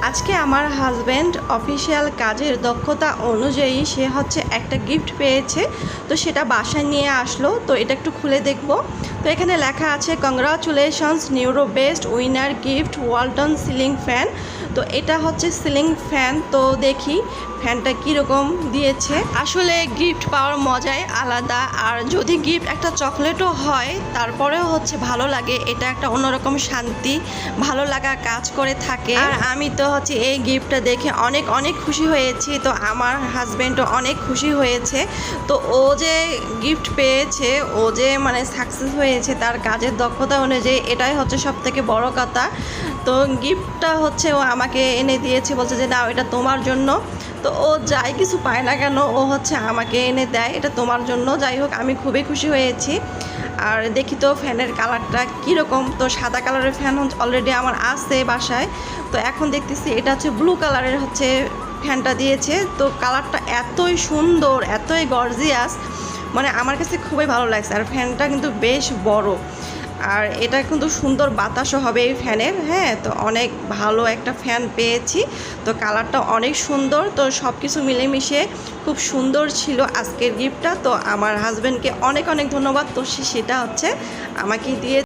আজকে আমার husband official কাজের দক্ষতা অনুযায়ী সে হচ্ছে একটা গিফট পেয়েছে, তো সেটা বাসায় নিয়ে আসলো। তো এটা একটু খুলে দেখব। তো এখানে লেখা আছে congratulations neuro best winner gift Walton ceiling fan. তো এটা হচ্ছে সিলিং ফ্যান। তো দেখি ফ্যানটা কীরকম দিয়েছে। আসলে গিফট পাওয়ার মজাই আলাদা, আর যদি গিফট একটা চকলেটও হয় তারপরেও হচ্ছে ভালো লাগে। এটা একটা অন্যরকম শান্তি, ভালো লাগা কাজ করে থাকে। আর আমি তো হচ্ছে এই গিফটটা দেখে অনেক অনেক খুশি হয়েছি। তো আমার হাজব্যান্ডও অনেক খুশি হয়েছে। তো ও যে গিফট পেয়েছে, ও যে মানে সাকসেস হয়েছে তার কাজের দক্ষতা অনুযায়ী, এটাই হচ্ছে সব থেকে বড় কথা। তো গিফটটা হচ্ছে ও আমাকে এনে দিয়েছে, বলছে যে না এটা তোমার জন্য। তো ও যাই কিছু পায় না কেন, ও হচ্ছে আমাকে এনে দেয় এটা তোমার জন্য। যাই হোক, আমি খুবই খুশি হয়েছি। আর দেখি তো ফ্যানের কালারটা কীরকম। তো সাদা কালারের ফ্যান অলরেডি আমার আছে বাসায়। তো এখন দেখতেছি এটা হচ্ছে ব্লু কালারের হচ্ছে ফ্যানটা দিয়েছে। তো কালারটা এতই সুন্দর, এতই গর্জিয়াস, মানে আমার কাছে খুবই ভালো লাগছে। আর ফ্যানটা কিন্তু বেশ বড়, আর এটা কিন্তু সুন্দর বাতাসও হবে এই ফ্যানের। হ্যাঁ, তো অনেক ভালো একটা ফ্যান পেয়েছি। তো কালারটা অনেক সুন্দর। তো সব কিছু মিলেমিশে খুব সুন্দর ছিল আজকের গিফটটা। তো আমার হাজব্যান্ডকে অনেক অনেক ধন্যবাদ। তো সেটা হচ্ছে আমাকে দিয়ে